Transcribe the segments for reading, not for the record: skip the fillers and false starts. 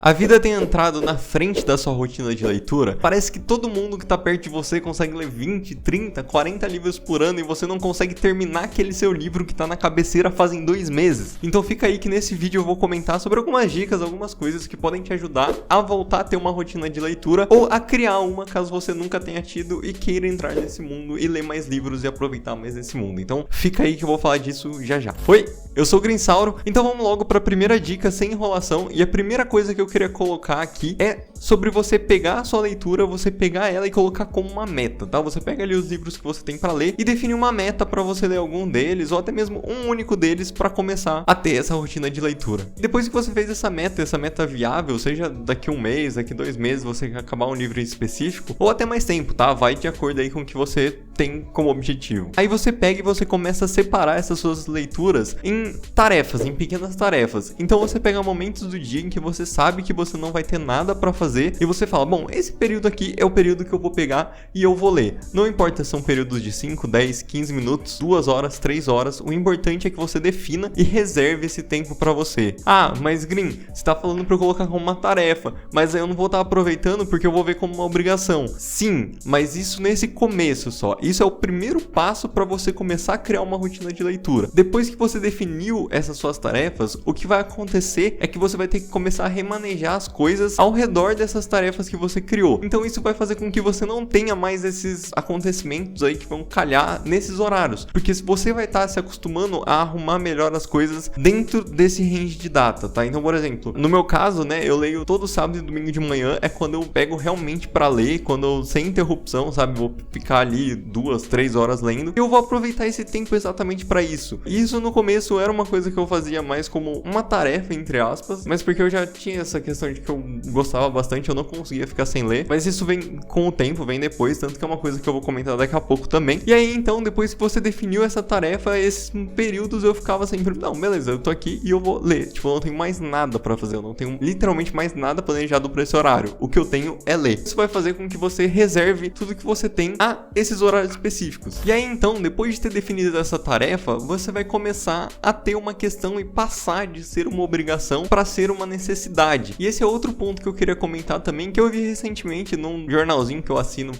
A vida tem entrado na frente da sua rotina de leitura. Parece que todo mundo que tá perto de você consegue ler 20, 30, 40 livros por ano e você não consegue terminar aquele seu livro que tá na cabeceira fazem 2 meses. Então fica aí que nesse vídeo eu vou comentar sobre algumas dicas, algumas coisas que podem te ajudar a voltar a ter uma rotina de leitura ou a criar uma caso você nunca tenha tido e queira entrar nesse mundo e ler mais livros e aproveitar mais esse mundo. Então fica aí que eu vou falar disso já já. Oi, eu sou o Grinsauro, então vamos logo para a primeira dica sem enrolação. E a primeira coisa que eu queria colocar aqui é sobre você pegar a sua leitura, você pegar ela e colocar como uma meta, tá? Você pega ali os livros que você tem para ler e define uma meta para você ler algum deles ou até mesmo um único deles para começar a ter essa rotina de leitura. Depois que você fez essa meta viável, seja daqui 1 mês, daqui 2 meses você acabar um livro específico ou até mais tempo, tá? Vai de acordo aí com o que você tem como objetivo. Aí você pega e você começa a separar essas suas leituras em tarefas, em pequenas tarefas. Então você pega momentos do dia em que você sabe que você não vai ter nada pra fazer e você fala, bom, esse período aqui é o período que eu vou pegar e eu vou ler. Não importa se são períodos de 5, 10, 15 minutos, 2 horas, 3 horas, o importante é que você defina e reserve esse tempo pra você. Ah, mas Grin, você tá falando pra eu colocar como uma tarefa, mas aí eu não vou estar aproveitando porque eu vou ver como uma obrigação. Sim, mas isso nesse começo só. Isso é o primeiro passo para você começar a criar uma rotina de leitura. Depois que você definiu essas suas tarefas, o que vai acontecer é que você vai ter que começar a remanejar as coisas ao redor dessas tarefas que você criou. Então isso vai fazer com que você não tenha mais esses acontecimentos aí que vão calhar nesses horários. Porque você vai estar se acostumando a arrumar melhor as coisas dentro desse range de data, tá? Então, por exemplo, no meu caso, né, eu leio todo sábado e domingo de manhã, é quando eu pego realmente para ler, quando eu sem interrupção, sabe, vou ficar ali 2, 3 horas lendo, e eu vou aproveitar esse tempo exatamente para isso. Isso no começo era uma coisa que eu fazia mais como uma tarefa, entre aspas, mas porque eu já tinha essa questão de que eu gostava bastante, eu não conseguia ficar sem ler, mas isso vem com o tempo, vem depois, tanto que é uma coisa que eu vou comentar daqui a pouco também. E aí então, depois que você definiu essa tarefa, esses períodos eu ficava sempre, não, beleza, eu tô aqui e eu vou ler, tipo, eu não tenho mais nada para fazer, eu não tenho literalmente mais nada planejado para esse horário, o que eu tenho é ler. Isso vai fazer com que você reserve tudo que você tem a esses horários específicos. E aí então, depois de ter definido essa tarefa, você vai começar a ter uma questão e passar de ser uma obrigação para ser uma necessidade. E esse é outro ponto que eu queria comentar também, que eu vi recentemente num jornalzinho que eu assino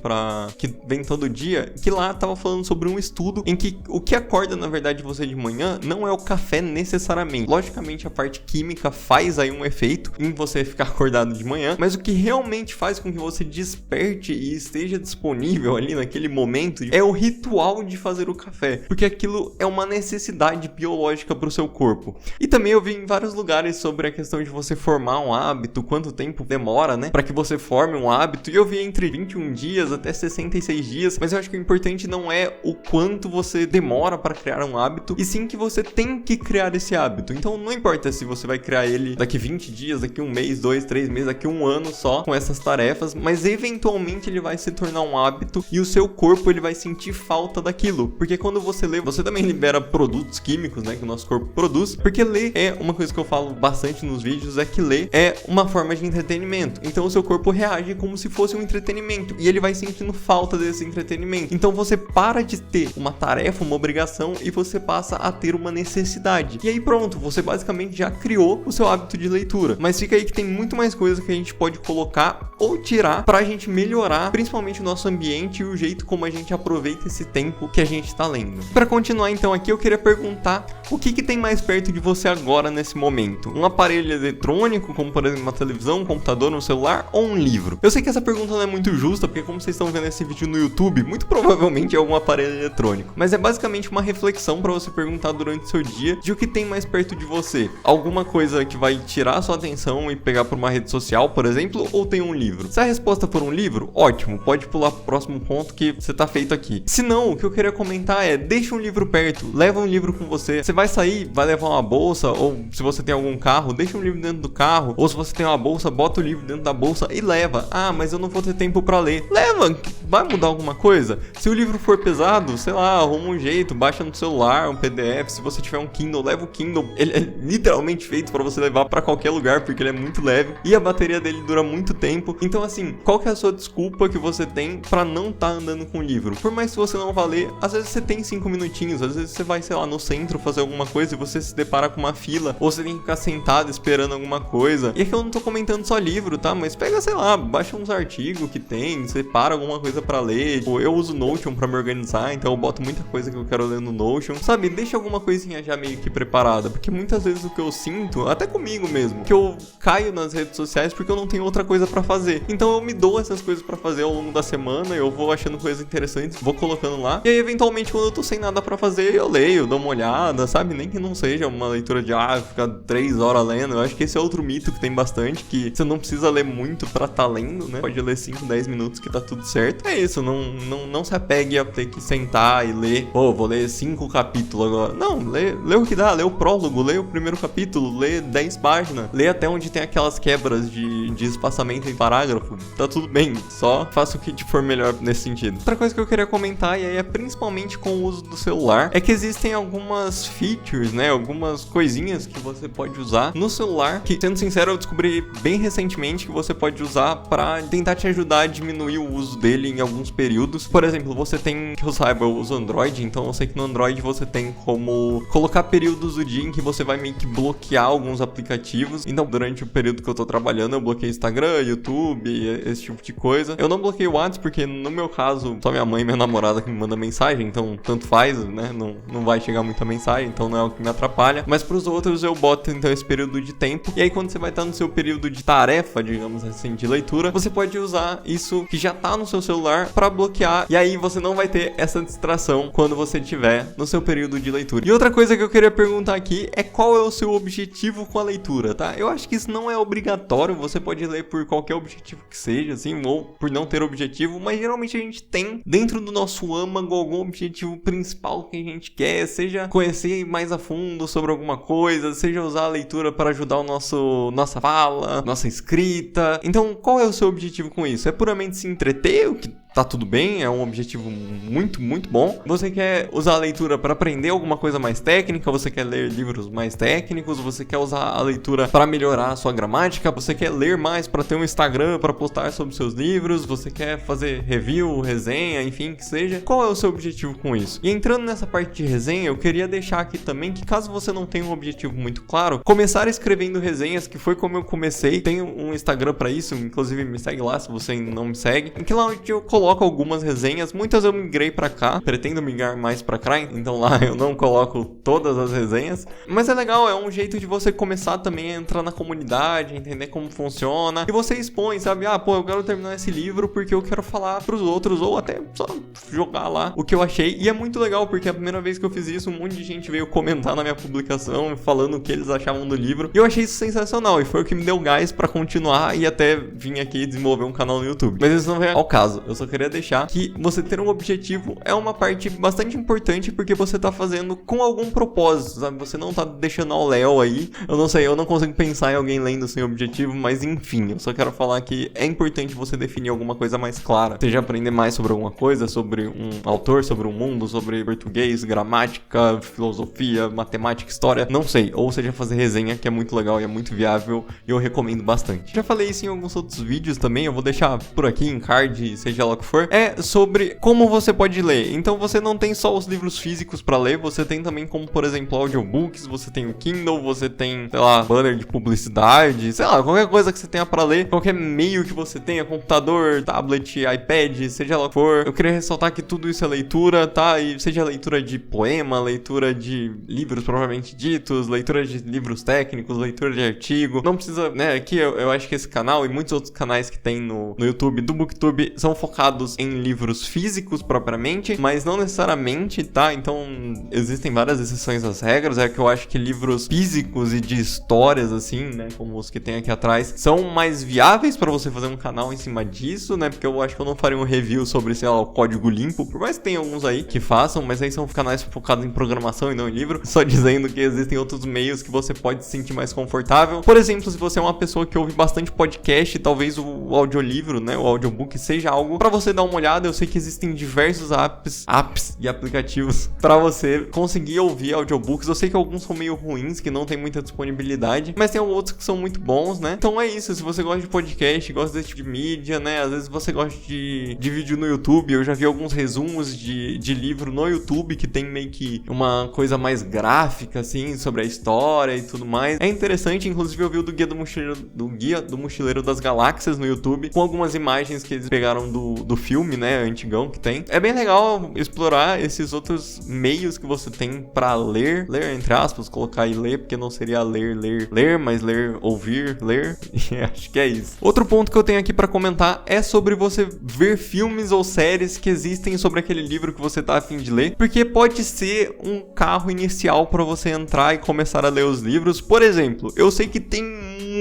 que vem todo dia, que lá tava falando sobre um estudo em que o que acorda na verdade você de manhã não é o café necessariamente. Logicamente a parte química faz aí um efeito em você ficar acordado de manhã, mas o que realmente faz com que você desperte e esteja disponível ali naquele momento é o ritual de fazer o café, porque aquilo é uma necessidade biológica para o seu corpo. E também eu vi em vários lugares sobre a questão de você formar um hábito, quanto tempo demora, né, para que você forme um hábito, e eu vi entre 21 dias até 66 dias, mas eu acho que o importante não é o quanto você demora para criar um hábito, e sim que você tem que criar esse hábito. Então não importa se você vai criar ele daqui 20 dias, daqui 1 mês, 2, 3 meses, daqui 1 ano só com essas tarefas, mas eventualmente ele vai se tornar um hábito e o seu corpo ele vai sentir falta daquilo, porque quando você lê, você também libera produtos químicos, né, que o nosso corpo produz, porque ler é uma coisa que eu falo bastante nos vídeos, é que ler é uma forma de entretenimento, então o seu corpo reage como se fosse um entretenimento, e ele vai sentindo falta desse entretenimento, então você para de ter uma tarefa, uma obrigação, e você passa a ter uma necessidade, e aí pronto, você basicamente já criou o seu hábito de leitura. Mas fica aí que tem muito mais coisa que a gente pode colocar ou tirar pra gente melhorar, principalmente o nosso ambiente e o jeito como a gente aproveita esse tempo que a gente tá lendo. Pra continuar então aqui, eu queria perguntar o que tem mais perto de você agora nesse momento? Um aparelho eletrônico, como por exemplo uma televisão, um computador, um celular ou um livro? Eu sei que essa pergunta não é muito justa, porque como vocês estão vendo esse vídeo no YouTube, muito provavelmente é algum aparelho eletrônico, mas é basicamente uma reflexão pra você perguntar durante o seu dia de o que tem mais perto de você. Alguma coisa que vai tirar a sua atenção e pegar por uma rede social, por exemplo, ou tem um livro? Se a resposta for um livro, ótimo, pode pular pro próximo ponto que você tá feito aqui. Se não, o que eu queria comentar é, deixa um livro perto, leva um livro com você. Você vai sair, vai levar uma bolsa, ou se você tem algum carro, deixa um livro dentro do carro, ou se você tem uma bolsa, bota o livro dentro da bolsa e leva. Ah, mas eu não vou ter tempo pra ler. Leva, vai mudar alguma coisa? Se o livro for pesado, sei lá, arruma um jeito, baixa no celular, um PDF. Se você tiver um Kindle, leva o Kindle. Ele é literalmente feito pra você levar pra qualquer lugar, porque ele é muito leve e a bateria dele dura muito tempo. Então assim, qual que é a sua desculpa que você tem pra não tá andando com o livro? Por mais que você não vá ler, às vezes você tem 5 minutinhos, às vezes você vai, sei lá, no centro fazer alguma coisa e você se depara com uma fila, ou você tem que ficar sentado esperando alguma coisa. E aqui eu não tô comentando só livro, tá? Mas pega, sei lá, baixa uns artigos que tem, separa alguma coisa pra ler. Eu uso Notion pra me organizar, então eu boto muita coisa que eu quero ler no Notion, sabe? Deixa alguma coisinha já meio que preparada, porque muitas vezes o que eu sinto, até comigo mesmo, que eu caio nas redes sociais porque eu não tenho outra coisa pra fazer. Então eu me dou essas coisas pra fazer ao longo da semana, eu vou achando coisas interessantes, vou colocando lá, e aí eventualmente quando eu tô sem nada pra fazer, eu leio, dou uma olhada, sabe? Nem que não seja uma leitura de, ficar 3 horas lendo. Eu acho que esse é outro mito que tem bastante, que você não precisa ler muito pra tá lendo, né? Pode ler 5, 10 minutos que tá tudo certo. É isso, não se apegue a ter que sentar e ler, vou ler 5 capítulos agora. Não, lê o que dá, lê o prólogo, lê o primeiro capítulo, lê 10 páginas, lê até onde tem aquelas quebras de espaçamento em parágrafo. Tá tudo bem, só faça o que te for melhor nesse sentido. Outra coisa que eu queria comentar, e aí é principalmente com o uso do celular, é que existem algumas features, né? Algumas coisinhas que você pode usar no celular, que, sendo sincero, eu descobri bem recentemente que você pode usar pra tentar te ajudar a diminuir o uso dele em alguns períodos. Por exemplo, você tem, que eu saiba, eu uso Android, então eu sei que no Android você tem como colocar períodos do dia em que você vai meio que bloquear alguns aplicativos. Então, durante o período que eu tô trabalhando, eu bloqueei Instagram, YouTube, esse tipo de coisa. Eu não bloqueei o WhatsApp, porque no meu caso, só minha mãe e minha namorada que me mandam mensagem, então tanto faz, né? Não vai chegar muita mensagem, então não é o que me atrapalha. Mas pros outros eu boto então esse período de tempo. E aí quando você vai estar no seu período de tarefa, digamos assim, de leitura, você pode usar isso que já tá no seu celular pra bloquear. E aí você não vai ter essa distração quando você estiver no seu período de leitura. E outra coisa que eu queria perguntar aqui é qual é o seu objetivo com a leitura, tá? Eu acho que isso não é obrigatório, você pode ler por qualquer objetivo que seja, assim, ou por não ter objetivo, mas geralmente a gente tem dentro do nosso âmago algum objetivo principal que a gente quer, seja conhecer mais a fundo sobre alguma coisa, seja usar a leitura para ajudar nossa fala, nossa escrita. Então, qual é o seu objetivo com isso? É puramente se entreter, o que tá tudo bem, é um objetivo muito, muito bom. Você quer usar a leitura para aprender alguma coisa mais técnica, você quer ler livros mais técnicos, você quer usar a leitura para melhorar a sua gramática, você quer ler mais para ter um Instagram para postar sobre seus livros, você quer fazer review, resenha, enfim, que seja. Qual é o seu objetivo com isso? E entrando nessa parte de resenha, eu queria deixar aqui também que, caso você não tenha um objetivo muito claro, começar escrevendo resenhas, que foi como eu comecei. Tenho um Instagram para isso, inclusive me segue lá se você ainda não me segue, em que lá onde eu coloco algumas resenhas, muitas eu migrei pra cá, pretendo migrar mais pra cá, então lá eu não coloco todas as resenhas, mas é legal, é um jeito de você começar também a entrar na comunidade, entender como funciona, e você expõe, sabe, eu quero terminar esse livro porque eu quero falar pros outros, ou até só jogar lá o que eu achei, e é muito legal, porque a primeira vez que eu fiz isso, um monte de gente veio comentar na minha publicação, falando o que eles achavam do livro, e eu achei isso sensacional, e foi o que me deu gás pra continuar, e até vim aqui desenvolver um canal no YouTube. Mas isso não é ao caso, eu só queria deixar que você ter um objetivo é uma parte bastante importante, porque você tá fazendo com algum propósito, sabe? Você não tá deixando ao léu aí. Eu não sei, eu não consigo pensar em alguém lendo sem objetivo, mas enfim, eu só quero falar que é importante você definir alguma coisa mais clara. Seja aprender mais sobre alguma coisa, sobre um autor, sobre um mundo, sobre português, gramática, filosofia, matemática, história, não sei. Ou seja, fazer resenha, que é muito legal e é muito viável, e eu recomendo bastante. Já falei isso em alguns outros vídeos também, eu vou deixar por aqui em card, seja lá o que for. É sobre como você pode ler. Então você não tem só os livros físicos pra ler, você tem também como, por exemplo, audiobooks, você tem o Kindle, você tem, sei lá, banner de publicidade, sei lá, qualquer coisa que você tenha pra ler, qualquer meio que você tenha, computador, tablet, iPad, seja lá o que for. Eu queria ressaltar que tudo isso é leitura, tá? E seja leitura de poema, leitura de livros propriamente ditos, leitura de livros técnicos, leitura de artigo. Não precisa, né? Aqui eu acho que esse canal e muitos outros canais que tem no YouTube do BookTube são focados focados em livros físicos propriamente, mas não necessariamente, tá? Então existem várias exceções às regras. É que eu acho que livros físicos e de histórias, assim, né, como os que tem aqui atrás, são mais viáveis pra você fazer um canal em cima disso, né? Porque eu acho que eu não faria um review sobre, sei lá, o código limpo, por mais que tenha alguns aí que façam, mas aí são canais focados em programação e não em livro, só dizendo que existem outros meios que você pode se sentir mais confortável. Por exemplo, se você é uma pessoa que ouve bastante podcast, talvez o audiolivro, né, o audiobook seja algo pra você dar uma olhada. Eu sei que existem diversos apps e aplicativos pra você conseguir ouvir audiobooks. Eu sei que alguns são meio ruins, que não tem muita disponibilidade, mas tem outros que são muito bons, né? Então é isso, se você gosta de podcast, gosta desse tipo de mídia, né, às vezes você gosta de vídeo no YouTube. Eu já vi alguns resumos de livro no YouTube que tem meio que uma coisa mais gráfica, assim, sobre a história e tudo mais. É interessante, inclusive eu vi o do Guia do Mochileiro das Galáxias no YouTube, com algumas imagens que eles pegaram do filme, né, antigão que tem. É bem legal explorar esses outros meios que você tem pra ler entre aspas, colocar aí ler, porque não seria ler, mas ler, ouvir, ler. Acho que é isso. Outro ponto que eu tenho aqui pra comentar é sobre você ver filmes ou séries que existem sobre aquele livro que você tá a fim de ler, porque pode ser um carro inicial pra você entrar e começar a ler os livros. Por exemplo, eu sei que tem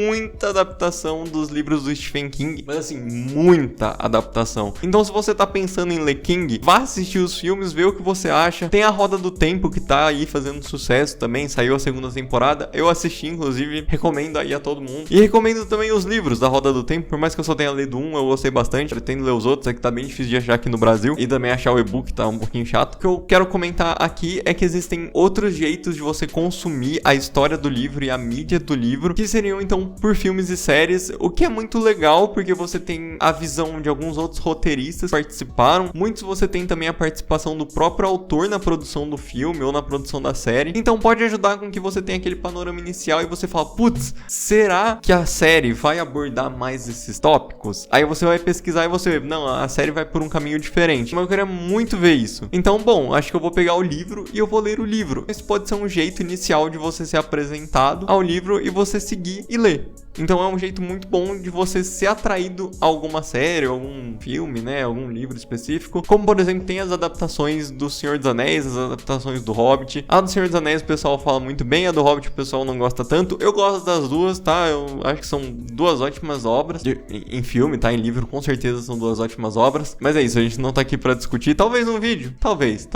muita adaptação dos livros do Stephen King, mas assim, muita adaptação. Então se você tá pensando em ler King, vá assistir os filmes, vê o que você acha. Tem a Roda do Tempo, que tá aí fazendo sucesso também, saiu a segunda temporada, eu assisti, inclusive, recomendo aí a todo mundo. E recomendo também os livros da Roda do Tempo, por mais que eu só tenha lido um, eu gostei bastante, pretendo ler os outros, é que tá bem difícil de achar aqui no Brasil, e também achar o e-book tá um pouquinho chato. O que eu quero comentar aqui é que existem outros jeitos de você consumir a história do livro e a mídia do livro, que seriam então por filmes e séries, o que é muito legal, porque você tem a visão de alguns outros roteiristas que participaram. Muitos você tem também a participação do próprio autor na produção do filme ou na produção da série, então pode ajudar com que você tenha aquele panorama inicial e você fala, putz, será que a série vai abordar mais esses tópicos? Aí você vai pesquisar e você, não, a série vai por um caminho diferente, mas eu queria muito ver isso. Então, bom, acho que eu vou pegar o livro e eu vou ler o livro. Esse pode ser um jeito inicial de você ser apresentado ao livro e você seguir e ler. Então é um jeito muito bom de você ser atraído a alguma série, algum filme, né, algum livro específico. Como, por exemplo, tem as adaptações do Senhor dos Anéis, as adaptações do Hobbit. A do Senhor dos Anéis o pessoal fala muito bem, a do Hobbit o pessoal não gosta tanto. Eu gosto das duas, tá? Eu acho que são duas ótimas obras. Em filme, tá? Em livro, com certeza são duas ótimas obras. Mas é isso, a gente não tá aqui pra discutir. Talvez num vídeo. Talvez.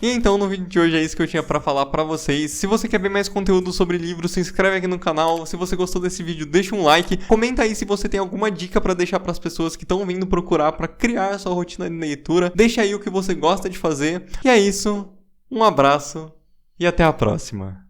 E então, no vídeo de hoje é isso que eu tinha pra falar pra vocês. Se você quer ver mais conteúdo sobre livros, se inscreve aqui no canal. Se você gostou desse vídeo, deixa um like. Comenta aí se você tem alguma dica pra deixar pras pessoas que estão vindo procurar pra criar a sua rotina de leitura. Deixa aí o que você gosta de fazer. E é isso. Um abraço e até a próxima.